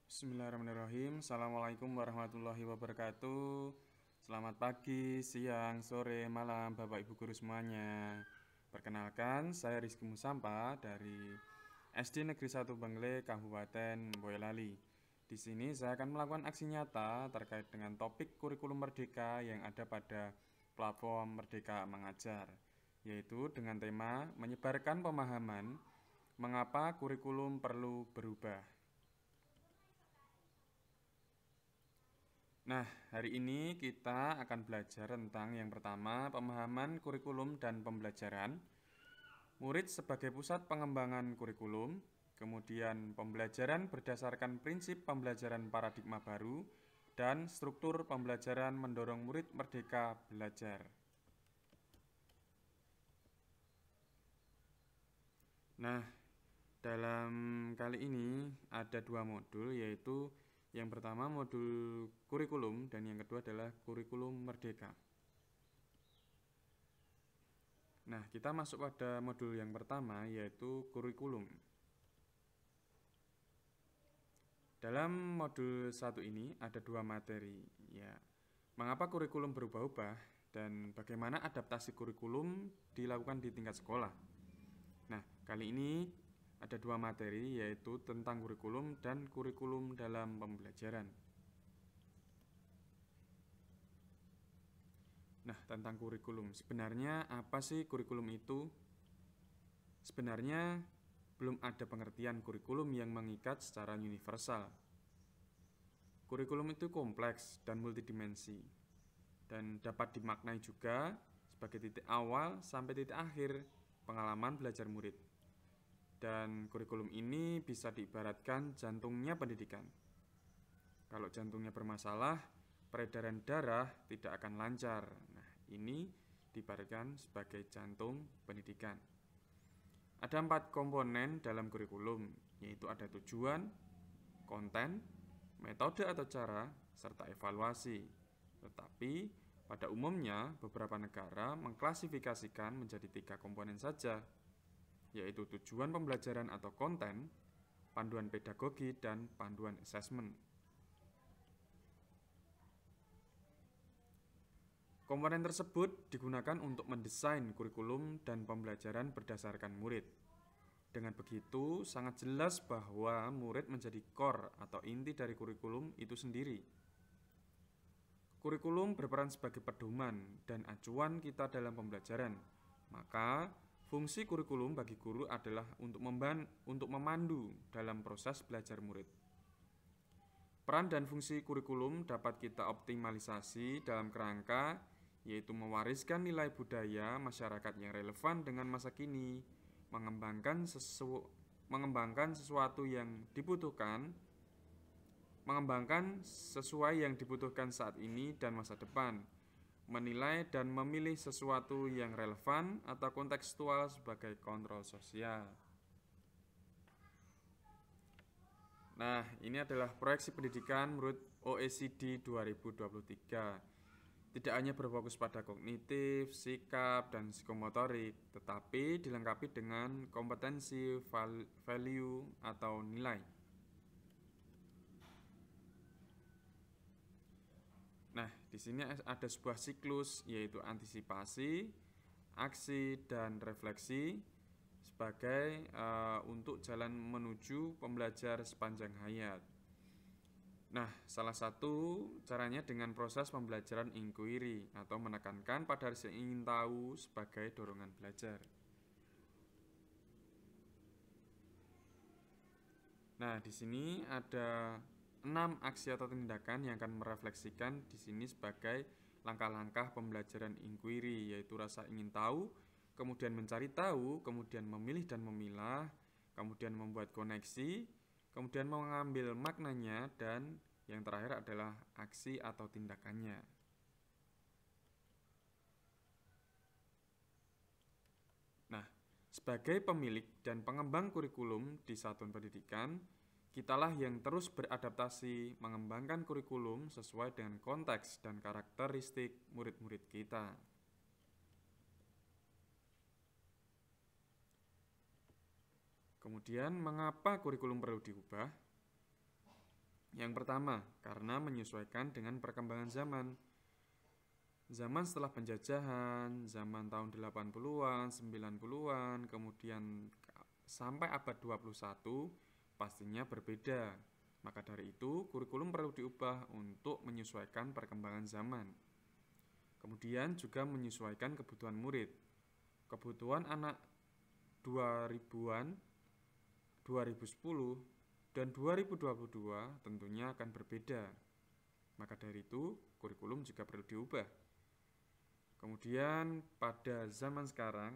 Bismillahirrahmanirrahim. Assalamualaikum warahmatullahi wabarakatuh. Selamat pagi, siang, sore, malam Bapak Ibu Guru semuanya. Perkenalkan, saya Rizky Musampa dari SD Negeri 1 Bengle, Kabupaten Boyolali. Di sini saya akan melakukan aksi nyata terkait dengan topik kurikulum merdeka yang ada pada platform Merdeka Mengajar, yaitu dengan tema menyebarkan pemahaman mengapa kurikulum perlu berubah. Nah, hari ini kita akan belajar tentang yang pertama, pemahaman kurikulum dan pembelajaran, murid sebagai pusat pengembangan kurikulum, kemudian pembelajaran berdasarkan prinsip pembelajaran paradigma baru, dan struktur pembelajaran mendorong murid merdeka belajar. Nah, dalam kali ini ada dua modul, yaitu yang pertama modul kurikulum dan yang kedua adalah kurikulum merdeka. Nah, kita masuk pada modul yang pertama, yaitu kurikulum. Dalam modul 1 ini ada dua materi, ya. Mengapa kurikulum berubah-ubah dan bagaimana adaptasi kurikulum dilakukan di tingkat sekolah. Nah, kali ini ada dua materi, yaitu tentang kurikulum dan kurikulum dalam pembelajaran. Nah, tentang kurikulum, sebenarnya apa sih kurikulum itu? Sebenarnya belum ada pengertian kurikulum yang mengikat secara universal. Kurikulum itu kompleks dan multidimensi, dan dapat dimaknai juga sebagai titik awal sampai titik akhir pengalaman belajar murid. Dan kurikulum ini bisa diibaratkan jantungnya pendidikan. Kalau jantungnya bermasalah, peredaran darah tidak akan lancar. Nah, ini diibaratkan sebagai jantung pendidikan. Ada 4 komponen dalam kurikulum, yaitu ada tujuan, konten, metode atau cara, serta evaluasi. Tetapi pada umumnya beberapa negara mengklasifikasikan menjadi 3 komponen saja, yaitu tujuan pembelajaran atau konten, panduan pedagogi, dan panduan asesmen. Komponen tersebut digunakan untuk mendesain kurikulum dan pembelajaran berdasarkan murid. Dengan begitu, sangat jelas bahwa murid menjadi core atau inti dari kurikulum itu sendiri. Kurikulum berperan sebagai pedoman dan acuan kita dalam pembelajaran. Maka, fungsi kurikulum bagi guru adalah untuk memandu dalam proses belajar murid. Peran dan fungsi kurikulum dapat kita optimalisasi dalam kerangka yaitu mewariskan nilai budaya masyarakat yang relevan dengan masa kini, mengembangkan sesuatu yang dibutuhkan, mengembangkan sesuai yang dibutuhkan saat ini dan masa depan, menilai dan memilih sesuatu yang relevan atau kontekstual sebagai kontrol sosial. Nah, ini adalah proyeksi pendidikan menurut OECD 2023. Tidak hanya berfokus pada kognitif, sikap, dan psikomotorik, tetapi dilengkapi dengan kompetensi, value, atau nilai. Nah, di sini ada sebuah siklus, yaitu antisipasi, aksi, dan refleksi sebagai untuk jalan menuju pembelajar sepanjang hayat. Nah, salah satu caranya dengan proses pembelajaran inquiry atau menekankan pada rasa ingin tahu sebagai dorongan belajar. Nah, di sini ada 6 aksi atau tindakan yang akan merefleksikan di sini sebagai langkah-langkah pembelajaran inquiry, yaitu rasa ingin tahu, kemudian mencari tahu, kemudian memilih dan memilah, kemudian membuat koneksi, kemudian mengambil maknanya, dan yang terakhir adalah aksi atau tindakannya. Nah, sebagai pemilik dan pengembang kurikulum di satuan pendidikan, kitalah yang terus beradaptasi mengembangkan kurikulum sesuai dengan konteks dan karakteristik murid-murid kita. Kemudian, mengapa kurikulum perlu diubah? Yang pertama, karena menyesuaikan dengan perkembangan zaman. Zaman setelah penjajahan, zaman tahun 80-an, 90-an, kemudian sampai abad 21 pastinya berbeda. Maka dari itu, kurikulum perlu diubah untuk menyesuaikan perkembangan zaman. Kemudian juga menyesuaikan kebutuhan murid. Kebutuhan anak 2000-an, 2010, dan 2022 tentunya akan berbeda. Maka dari itu, kurikulum juga perlu diubah. Kemudian pada zaman sekarang,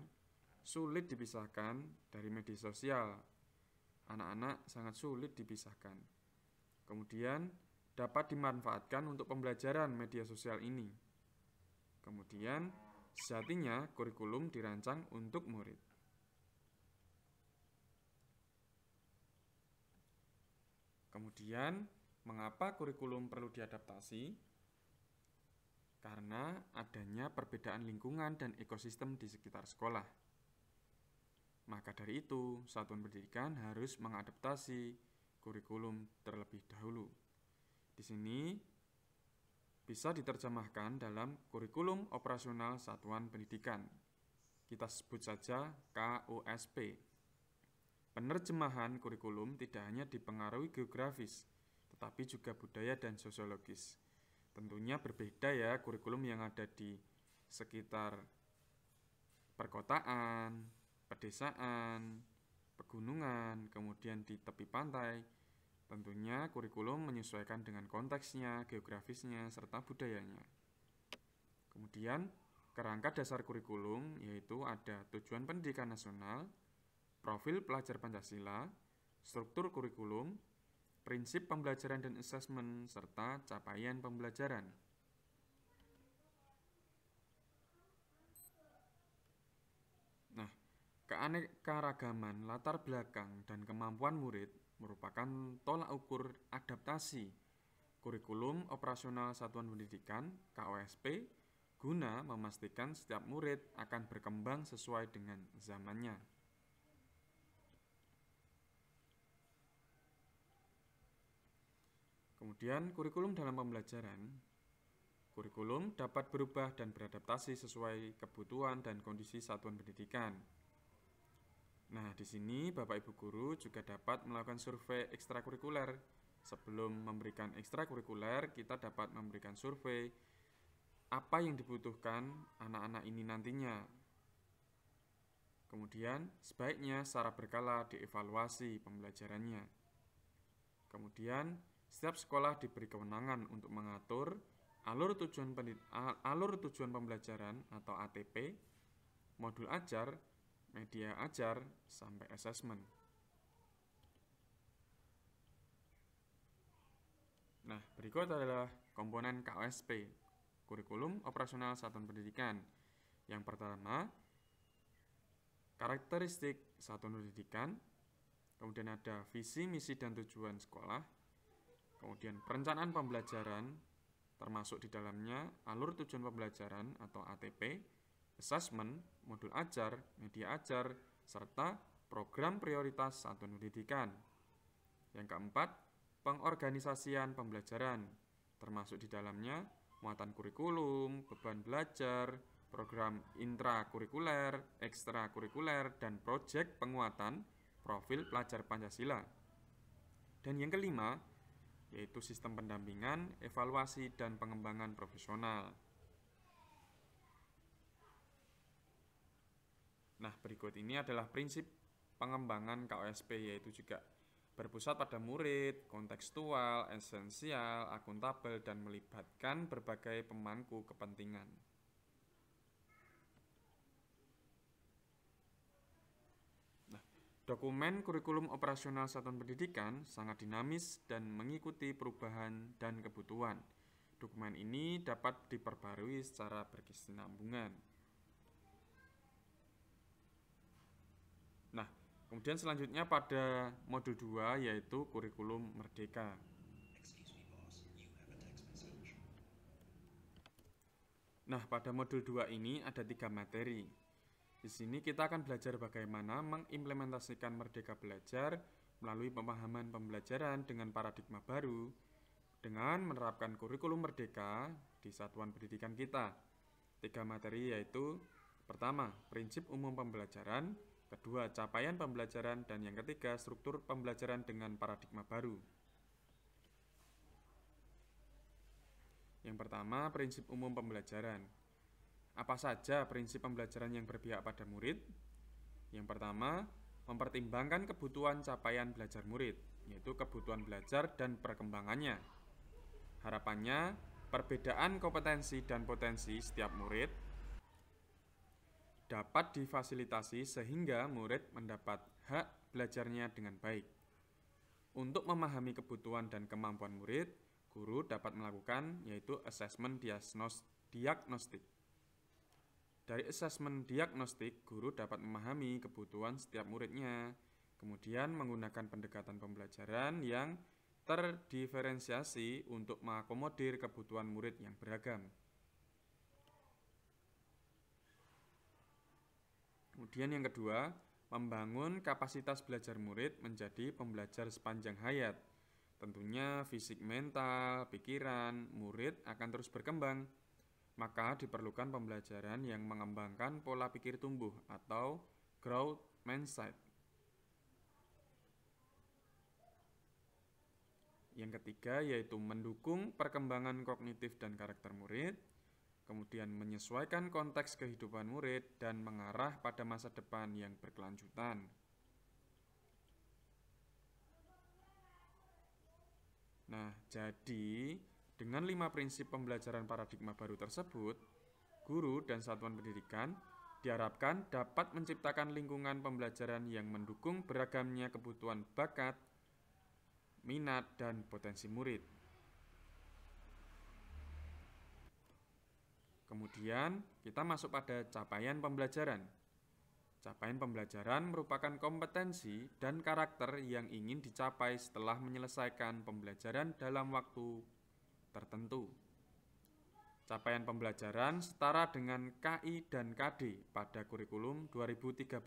sulit dipisahkan dari media sosial. Anak-anak sangat sulit dipisahkan. Kemudian dapat dimanfaatkan untuk pembelajaran media sosial ini. Kemudian sejatinya kurikulum dirancang untuk murid. Kemudian mengapa kurikulum perlu diadaptasi? Karena adanya perbedaan lingkungan dan ekosistem di sekitar sekolah. Maka dari itu, satuan pendidikan harus mengadaptasi kurikulum terlebih dahulu. Di sini bisa diterjemahkan dalam kurikulum operasional satuan pendidikan. Kita sebut saja KOSP. Penerjemahan kurikulum tidak hanya dipengaruhi geografis, tetapi juga budaya dan sosiologis. Tentunya berbeda ya kurikulum yang ada di sekitar perkotaan, pedesaan, pegunungan, kemudian di tepi pantai. Tentunya kurikulum menyesuaikan dengan konteksnya, geografisnya, serta budayanya. Kemudian kerangka dasar kurikulum yaitu ada tujuan pendidikan nasional, profil pelajar Pancasila, struktur kurikulum, prinsip pembelajaran dan asesmen, serta capaian pembelajaran. Nah, keanekaragaman latar belakang dan kemampuan murid merupakan tolak ukur adaptasi kurikulum operasional satuan pendidikan (KOSP) guna memastikan setiap murid akan berkembang sesuai dengan zamannya. Kemudian kurikulum dalam pembelajaran. Kurikulum dapat berubah dan beradaptasi sesuai kebutuhan dan kondisi satuan pendidikan. Nah, di sini Bapak Ibu guru juga dapat melakukan survei ekstrakurikuler. Sebelum memberikan ekstrakurikuler, kita dapat memberikan survei apa yang dibutuhkan anak-anak ini nantinya. Kemudian, sebaiknya secara berkala dievaluasi pembelajarannya. Kemudian, setiap sekolah diberi kewenangan untuk mengatur alur tujuan pembelajaran atau ATP, modul ajar, media ajar, sampai asesmen. Nah, berikut adalah komponen KOSP, kurikulum operasional satuan pendidikan. Yang pertama, karakteristik satuan pendidikan, kemudian ada visi, misi, dan tujuan sekolah, kemudian perencanaan pembelajaran, termasuk di dalamnya alur tujuan pembelajaran atau ATP, asesmen, modul ajar, media ajar, serta program prioritas satuan pendidikan. Yang keempat, pengorganisasian pembelajaran, termasuk di dalamnya muatan kurikulum, beban belajar, program intrakurikuler, ekstrakurikuler, dan proyek penguatan profil pelajar Pancasila. Dan yang kelima, yaitu sistem pendampingan, evaluasi, dan pengembangan profesional. Nah, berikut ini adalah prinsip pengembangan KOSP, yaitu juga berpusat pada murid, kontekstual, esensial, akuntabel, dan melibatkan berbagai pemangku kepentingan. Dokumen kurikulum operasional satuan pendidikan sangat dinamis dan mengikuti perubahan dan kebutuhan. Dokumen ini dapat diperbarui secara berkesinambungan. Nah, kemudian selanjutnya pada modul 2 yaitu kurikulum merdeka. Nah, pada modul 2 ini ada 3 materi. Di sini kita akan belajar bagaimana mengimplementasikan Merdeka Belajar melalui pemahaman pembelajaran dengan paradigma baru dengan menerapkan kurikulum merdeka di satuan pendidikan kita. 3 materi yaitu pertama, prinsip umum pembelajaran, kedua, capaian pembelajaran, dan yang ketiga, struktur pembelajaran dengan paradigma baru. Yang pertama, prinsip umum pembelajaran. Apa saja prinsip pembelajaran yang berpihak pada murid? Yang pertama, mempertimbangkan kebutuhan capaian belajar murid, yaitu kebutuhan belajar dan perkembangannya. Harapannya, perbedaan kompetensi dan potensi setiap murid dapat difasilitasi sehingga murid mendapat hak belajarnya dengan baik. Untuk memahami kebutuhan dan kemampuan murid, guru dapat melakukan yaitu asesmen diagnostik. Dari asesmen diagnostik, guru dapat memahami kebutuhan setiap muridnya, kemudian menggunakan pendekatan pembelajaran yang terdiferensiasi untuk mengakomodir kebutuhan murid yang beragam. Kemudian yang kedua, membangun kapasitas belajar murid menjadi pembelajar sepanjang hayat. Tentunya fisik, mental, pikiran murid akan terus berkembang. Maka diperlukan pembelajaran yang mengembangkan pola pikir tumbuh atau growth mindset. Yang ketiga yaitu mendukung perkembangan kognitif dan karakter murid, kemudian menyesuaikan konteks kehidupan murid dan mengarah pada masa depan yang berkelanjutan. Nah, jadi dengan 5 prinsip pembelajaran paradigma baru tersebut, guru dan satuan pendidikan diharapkan dapat menciptakan lingkungan pembelajaran yang mendukung beragamnya kebutuhan bakat, minat, dan potensi murid. Kemudian kita masuk pada capaian pembelajaran. Capaian pembelajaran merupakan kompetensi dan karakter yang ingin dicapai setelah menyelesaikan pembelajaran dalam waktu tertentu. Capaian pembelajaran setara dengan KI dan KD pada kurikulum 2013.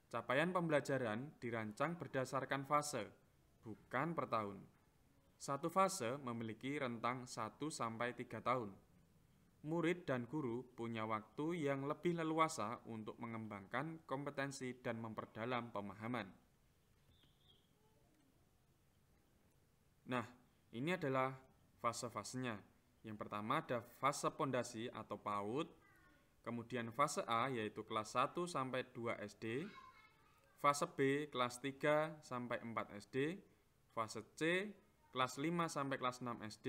Capaian pembelajaran dirancang berdasarkan fase, bukan per tahun. Satu fase memiliki rentang 1-3 tahun. Murid dan guru punya waktu yang lebih leluasa untuk mengembangkan kompetensi dan memperdalam pemahaman. Nah, ini adalah fase-fasenya. Yang pertama ada fase pondasi atau PAUD, kemudian fase A yaitu kelas 1 sampai 2 SD, fase B kelas 3 sampai 4 SD, fase C kelas 5 sampai kelas 6 SD,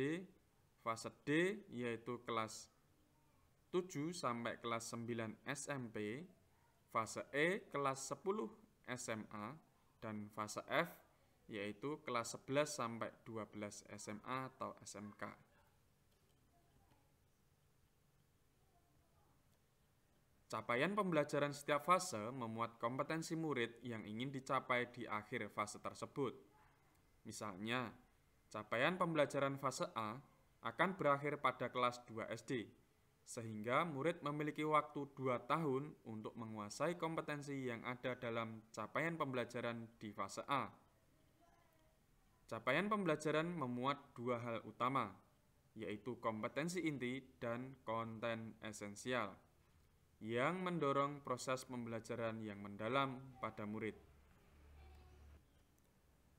fase D yaitu kelas 7 sampai kelas 9 SMP, fase E kelas 10 SMA, dan fase F yaitu kelas 11 sampai 12 SMA atau SMK. Capaian pembelajaran setiap fase memuat kompetensi murid yang ingin dicapai di akhir fase tersebut. Misalnya, capaian pembelajaran fase A akan berakhir pada kelas 2 SD, sehingga murid memiliki waktu 2 tahun untuk menguasai kompetensi yang ada dalam capaian pembelajaran di fase A. Capaian pembelajaran memuat 2 hal utama, yaitu kompetensi inti dan konten esensial, yang mendorong proses pembelajaran yang mendalam pada murid.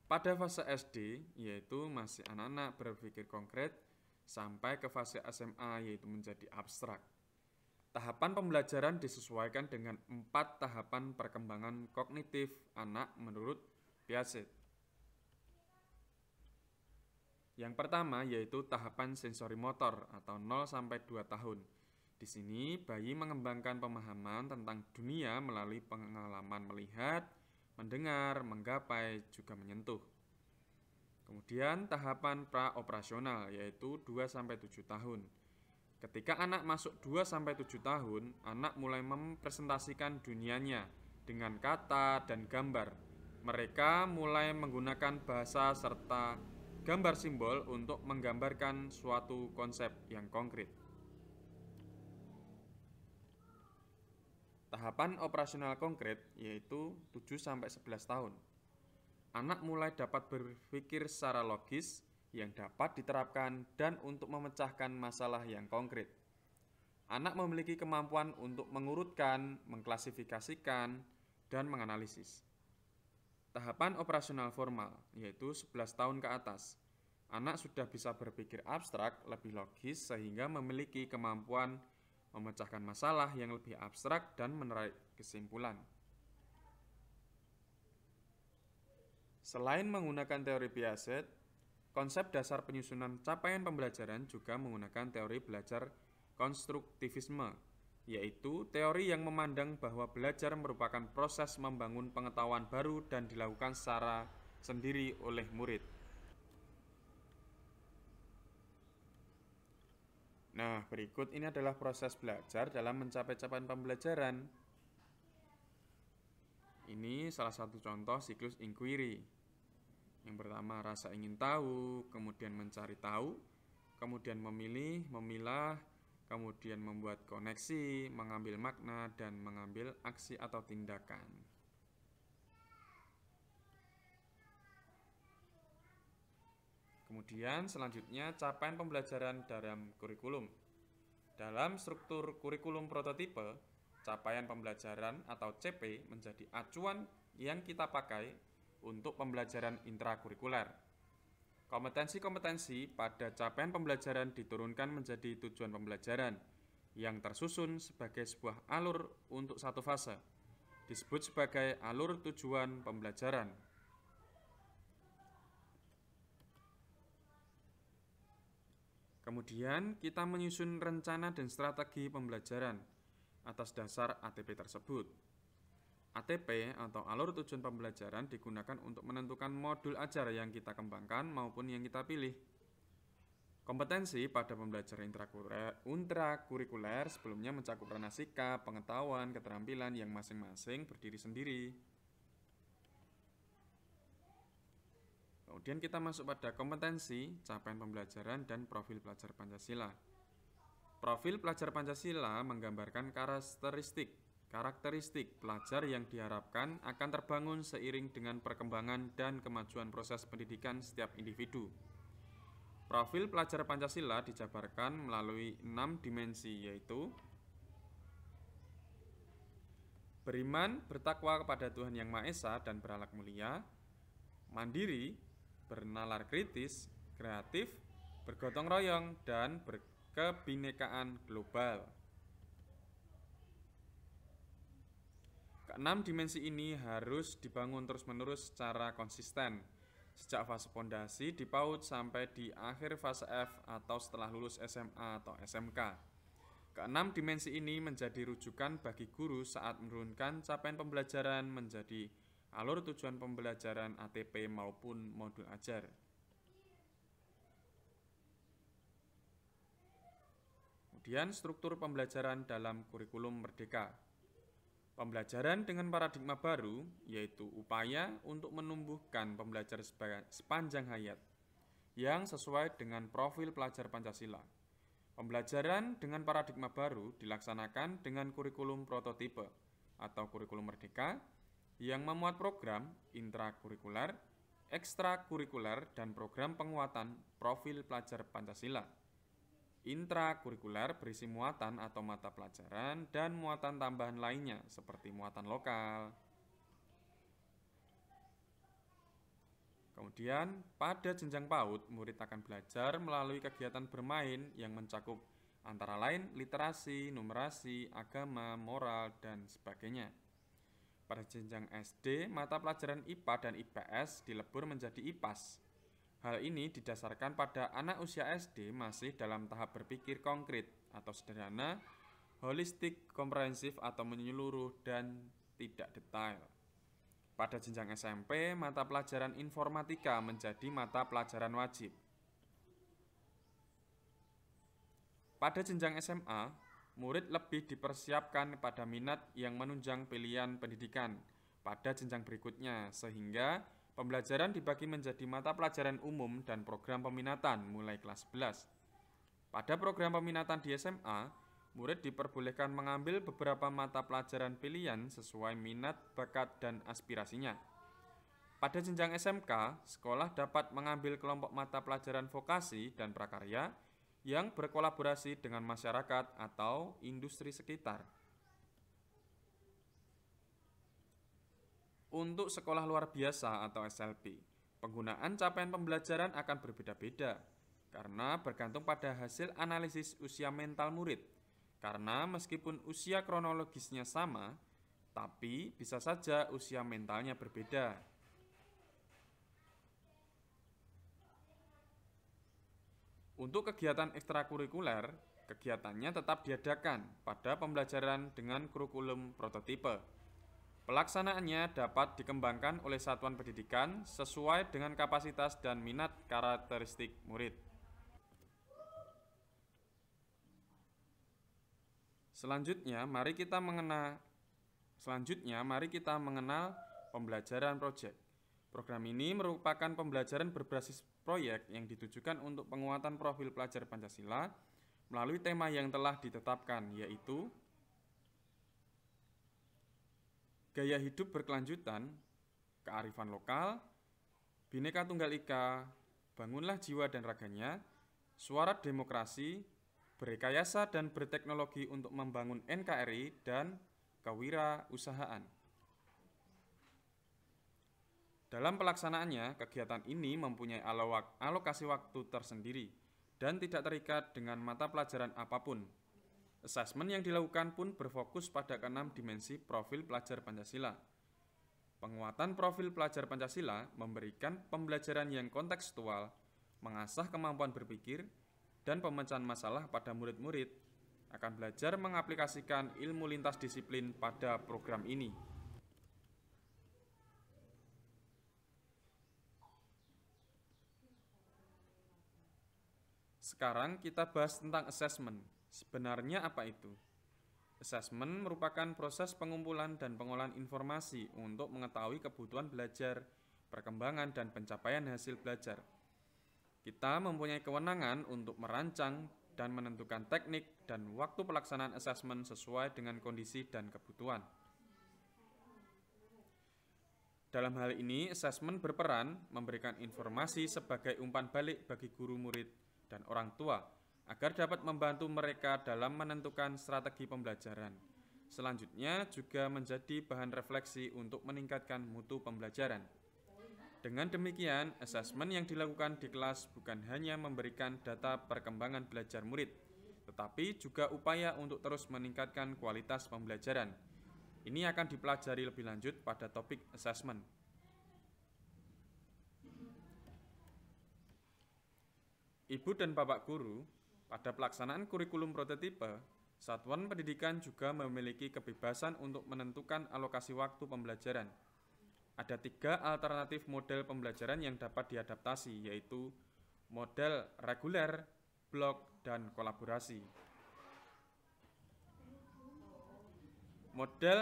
Pada fase SD, yaitu masih anak-anak berpikir konkret, sampai ke fase SMA, yaitu menjadi abstrak. Tahapan pembelajaran disesuaikan dengan 4 tahapan perkembangan kognitif anak menurut Piaget. Yang pertama yaitu tahapan sensori motor atau 0-2 tahun. Di sini bayi mengembangkan pemahaman tentang dunia melalui pengalaman melihat, mendengar, menggapai, juga menyentuh. Kemudian tahapan praoperasional yaitu 2-7 tahun. Ketika anak masuk 2-7 tahun, anak mulai mempresentasikan dunianya dengan kata dan gambar. Mereka mulai menggunakan bahasa serta gambar simbol untuk menggambarkan suatu konsep yang konkret. Tahapan operasional konkret yaitu 7-11 tahun. anak mulai dapat berpikir secara logis yang dapat diterapkan dan untuk memecahkan masalah yang konkret. Anak memiliki kemampuan untuk mengurutkan, mengklasifikasikan, dan menganalisis. Tahapan operasional formal, yaitu 11 tahun ke atas. Anak sudah bisa berpikir abstrak, lebih logis, sehingga memiliki kemampuan memecahkan masalah yang lebih abstrak dan menarik kesimpulan. Selain menggunakan teori Piaget, konsep dasar penyusunan capaian pembelajaran juga menggunakan teori belajar konstruktivisme, yaitu teori yang memandang bahwa belajar merupakan proses membangun pengetahuan baru dan dilakukan secara sendiri oleh murid. Nah, berikut ini adalah proses belajar dalam mencapai capaian pembelajaran. Ini salah satu contoh siklus inquiry. Yang pertama, rasa ingin tahu, kemudian mencari tahu, kemudian memilih, memilah, kemudian membuat koneksi, mengambil makna, dan mengambil aksi atau tindakan. Kemudian selanjutnya capaian pembelajaran dalam kurikulum. Dalam struktur kurikulum prototipe, capaian pembelajaran atau CP menjadi acuan yang kita pakai untuk pembelajaran intrakurikuler. Kompetensi-kompetensi pada capaian pembelajaran diturunkan menjadi tujuan pembelajaran yang tersusun sebagai sebuah alur untuk satu fase, disebut sebagai alur tujuan pembelajaran. Kemudian kita menyusun rencana dan strategi pembelajaran atas dasar ATP tersebut. ATP atau alur tujuan pembelajaran digunakan untuk menentukan modul ajar yang kita kembangkan maupun yang kita pilih. Kompetensi pada pembelajaran intrakurikuler sebelumnya mencakup ranah sikap, pengetahuan, keterampilan yang masing-masing berdiri sendiri. Kemudian kita masuk pada kompetensi, capaian pembelajaran, dan profil pelajar Pancasila. Profil pelajar Pancasila menggambarkan karakteristik pelajar yang diharapkan akan terbangun seiring dengan perkembangan dan kemajuan proses pendidikan setiap individu. Profil pelajar Pancasila dijabarkan melalui 6 dimensi, yaitu beriman, bertakwa kepada Tuhan Yang Maha Esa dan berakhlak mulia, mandiri, bernalar kritis, kreatif, bergotong royong, dan berkebinekaan global. Keenam dimensi ini harus dibangun terus-menerus secara konsisten, sejak fase pondasi di PAUD sampai di akhir fase F atau setelah lulus SMA atau SMK. Keenam dimensi ini menjadi rujukan bagi guru saat menurunkan capaian pembelajaran menjadi alur tujuan pembelajaran ATP maupun modul ajar. Kemudian struktur pembelajaran dalam kurikulum merdeka. Pembelajaran dengan paradigma baru, yaitu upaya untuk menumbuhkan pembelajar sepanjang hayat yang sesuai dengan profil pelajar Pancasila. Pembelajaran dengan paradigma baru dilaksanakan dengan kurikulum prototipe atau kurikulum merdeka yang memuat program intrakurikuler, ekstrakurikuler, dan program penguatan profil pelajar Pancasila. Intrakurikuler berisi muatan atau mata pelajaran dan muatan tambahan lainnya seperti muatan lokal. Kemudian, pada jenjang PAUD, murid akan belajar melalui kegiatan bermain yang mencakup antara lain literasi, numerasi, agama, moral, dan sebagainya. Pada jenjang SD, mata pelajaran IPA dan IPS dilebur menjadi IPAS. Hal ini didasarkan pada anak usia SD masih dalam tahap berpikir konkret atau sederhana, holistik, komprehensif atau menyeluruh, dan tidak detail. Pada jenjang SMP, mata pelajaran informatika menjadi mata pelajaran wajib. Pada jenjang SMA, murid lebih dipersiapkan pada minat yang menunjang pilihan pendidikan pada jenjang berikutnya, sehingga pembelajaran dibagi menjadi mata pelajaran umum dan program peminatan mulai kelas 11. Pada program peminatan di SMA, murid diperbolehkan mengambil beberapa mata pelajaran pilihan sesuai minat, bakat, dan aspirasinya. Pada jenjang SMK, sekolah dapat mengambil kelompok mata pelajaran vokasi dan prakarya yang berkolaborasi dengan masyarakat atau industri sekitar. Untuk sekolah luar biasa atau SLB, penggunaan capaian pembelajaran akan berbeda-beda karena bergantung pada hasil analisis usia mental murid. Karena meskipun usia kronologisnya sama, tapi bisa saja usia mentalnya berbeda. Untuk kegiatan ekstrakurikuler, kegiatannya tetap diadakan pada pembelajaran dengan kurikulum prototipe. Pelaksanaannya dapat dikembangkan oleh satuan pendidikan sesuai dengan kapasitas dan minat karakteristik murid. Selanjutnya, mari kita mengenal pembelajaran proyek. Program ini merupakan pembelajaran berbasis proyek yang ditujukan untuk penguatan profil pelajar Pancasila melalui tema yang telah ditetapkan, yaitu gaya hidup berkelanjutan, kearifan lokal, Bhinneka Tunggal Ika, bangunlah jiwa dan raganya, suara demokrasi, berrekayasa dan berteknologi untuk membangun NKRI, dan kewirausahaan. Dalam pelaksanaannya, kegiatan ini mempunyai alokasi waktu tersendiri dan tidak terikat dengan mata pelajaran apapun. Asesmen yang dilakukan pun berfokus pada keenam dimensi profil pelajar Pancasila. Penguatan profil pelajar Pancasila memberikan pembelajaran yang kontekstual, mengasah kemampuan berpikir, dan pemecahan masalah pada murid-murid akan belajar mengaplikasikan ilmu lintas disiplin pada program ini. Sekarang kita bahas tentang asesmen. Sebenarnya apa itu? Asesmen merupakan proses pengumpulan dan pengolahan informasi untuk mengetahui kebutuhan belajar, perkembangan, dan pencapaian hasil belajar. Kita mempunyai kewenangan untuk merancang dan menentukan teknik dan waktu pelaksanaan asesmen sesuai dengan kondisi dan kebutuhan. Dalam hal ini, asesmen berperan memberikan informasi sebagai umpan balik bagi guru murid dan orang tua agar dapat membantu mereka dalam menentukan strategi pembelajaran. Selanjutnya juga menjadi bahan refleksi untuk meningkatkan mutu pembelajaran. Dengan demikian, asesmen yang dilakukan di kelas bukan hanya memberikan data perkembangan belajar murid, tetapi juga upaya untuk terus meningkatkan kualitas pembelajaran. Ini akan dipelajari lebih lanjut pada topik asesmen. Ibu dan Bapak guru, pada pelaksanaan kurikulum prototipe, satuan pendidikan juga memiliki kebebasan untuk menentukan alokasi waktu pembelajaran. Ada 3 alternatif model pembelajaran yang dapat diadaptasi, yaitu model reguler, blok, dan kolaborasi. Model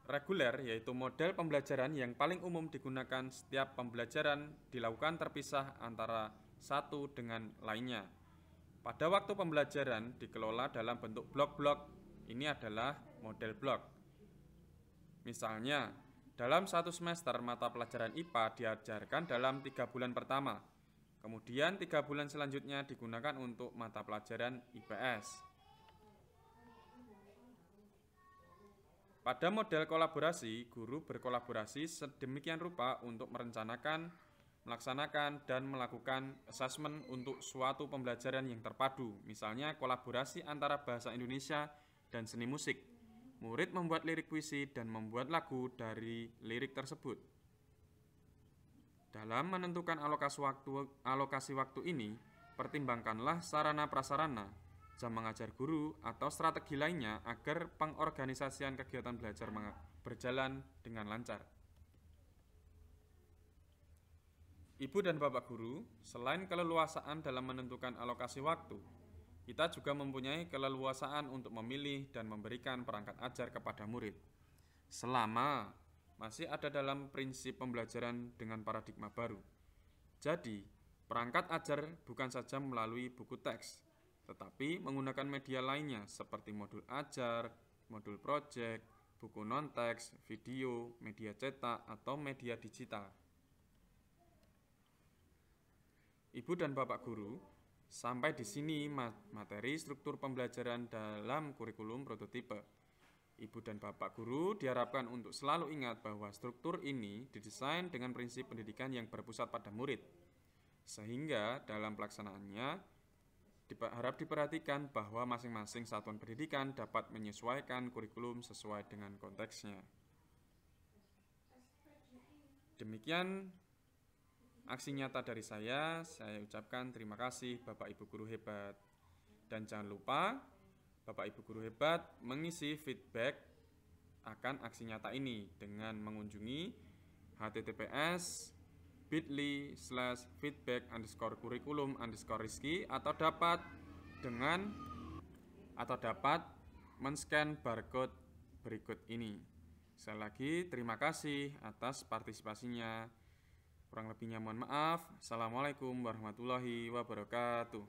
reguler yaitu model pembelajaran yang paling umum digunakan setiap pembelajaran dilakukan terpisah antara satu dengan lainnya. Pada waktu pembelajaran dikelola dalam bentuk blok-blok. Ini adalah model blok. Misalnya, dalam satu semester mata pelajaran IPA diajarkan dalam 3 bulan pertama. Kemudian 3 bulan selanjutnya digunakan untuk mata pelajaran IPS. Pada model kolaborasi, guru berkolaborasi sedemikian rupa untuk merencanakan, melaksanakan, dan melakukan asesmen untuk suatu pembelajaran yang terpadu. Misalnya kolaborasi antara bahasa Indonesia dan seni musik. Murid membuat lirik puisi dan membuat lagu dari lirik tersebut. Dalam menentukan alokasi waktu ini, pertimbangkanlah sarana prasarana, jam mengajar guru, atau strategi lainnya agar pengorganisasian kegiatan belajar berjalan dengan lancar. Ibu dan Bapak guru, selain keleluasaan dalam menentukan alokasi waktu, kita juga mempunyai keleluasaan untuk memilih dan memberikan perangkat ajar kepada murid. Selama masih ada dalam prinsip pembelajaran dengan paradigma baru. Jadi, perangkat ajar bukan saja melalui buku teks, tetapi menggunakan media lainnya seperti modul ajar, modul proyek, buku non-teks, video, media cetak, atau media digital. Ibu dan Bapak guru, sampai di sini materi struktur pembelajaran dalam kurikulum prototipe. Ibu dan Bapak guru diharapkan untuk selalu ingat bahwa struktur ini didesain dengan prinsip pendidikan yang berpusat pada murid. Sehingga dalam pelaksanaannya harap diperhatikan bahwa masing-masing satuan pendidikan dapat menyesuaikan kurikulum sesuai dengan konteksnya. Demikian aksi nyata dari saya ucapkan terima kasih Bapak Ibu Guru hebat. Dan jangan lupa Bapak Ibu Guru hebat mengisi feedback akan aksi nyata ini dengan mengunjungi https://feedback_kurikulum_rizky atau dapat men-scan barcode berikut ini. Sekali lagi terima kasih atas partisipasinya. Kurang lebihnya mohon maaf. Assalamualaikum warahmatullahi wabarakatuh.